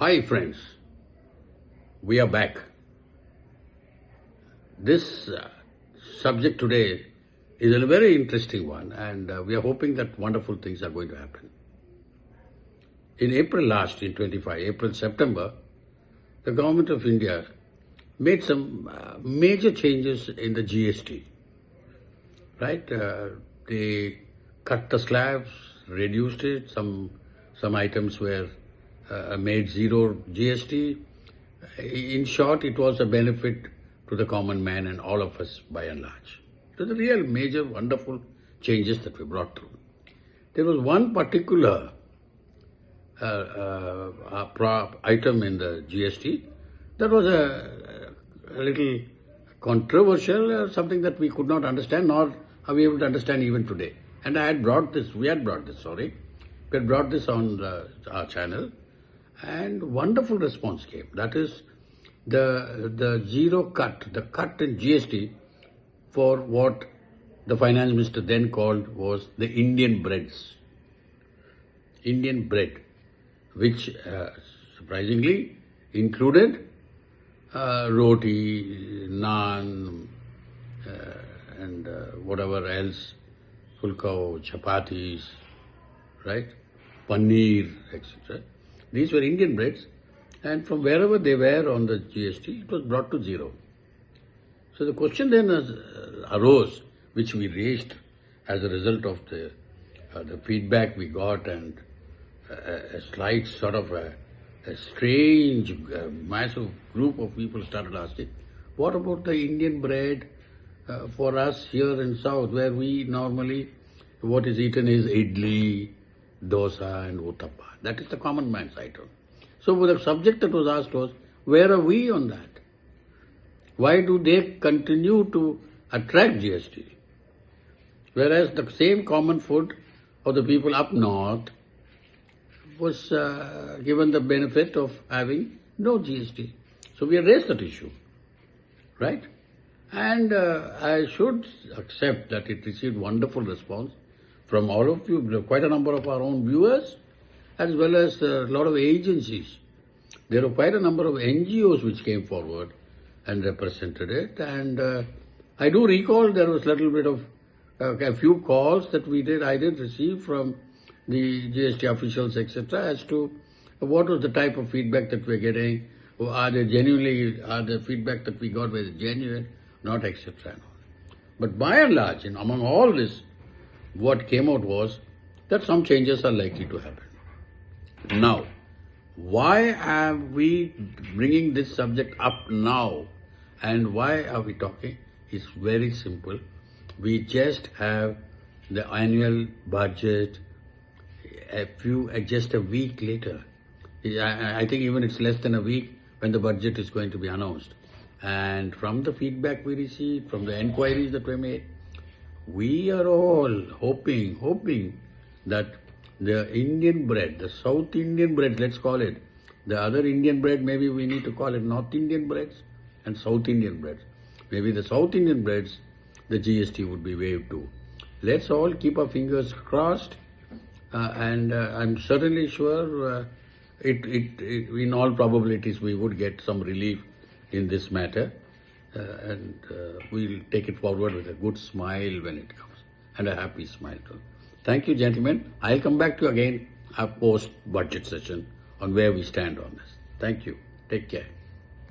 Hi friends, we are back. This subject today is a very interesting one, and we are hoping that wonderful things are going to happen. In April last, in 25, September, the government of India made some major changes in the GST, right? They cut the slabs, reduced it, some items were made zero GST. In short, it was a benefit to the common man and all of us by and large. So the real major wonderful changes that we brought through. There was one particular item in the GST that was a little controversial, something that we could not understand, nor are we able to understand even today. And we had brought this on our channel, and wonderful response came. That is the zero cut, the cut in GST for what the finance minister then called was the Indian breads. Indian bread, which surprisingly included roti, naan, and whatever else, pulkao, chapatis, right, paneer, etc. These were Indian breads, and from wherever they were on the GST, it was brought to zero. So the question then arose, which we raised as a result of the feedback we got, and a slight sort of a strange, massive group of people started asking, what about the Indian bread for us here in South, where we normally, what is eaten is idli, dosa and uttappa. That is the common man's item. So the subject that was asked was, where are we on that? Why do they continue to attract GST? Whereas the same common food of the people up north was given the benefit of having no GST. So we raised that issue, right? And I should accept that it received wonderful response from all of you, quite a number of our own viewers, as well as a lot of agencies. There were quite a number of NGOs which came forward and represented it. And I do recall there was a little bit of a few calls that I did receive from the GST officials, etc., as to what was the type of feedback that we're getting, or are the feedback that we got was genuine, not, etc. But by and large, and among all this, what came out was that some changes are likely to happen. Now, why are we bringing this subject up now, and why are we talking? It's very simple. We just have the annual budget just a week later. I think even it's less than a week when the budget is going to be announced. And from the feedback we received, from the enquiries that were made, we are all hoping that the Indian bread, the South Indian bread, let's call it, the other Indian bread, maybe we need to call it North Indian breads and South Indian breads. Maybe the South Indian breads, the GST would be waived too. Let's all keep our fingers crossed, and I'm certainly sure in all probabilities we would get some relief in this matter, and we'll take it forward with a good smile when it comes, and a happy smile too. Thank you, gentlemen. I'll come back to you again our post-budget session on where we stand on this. Thank you. Take care.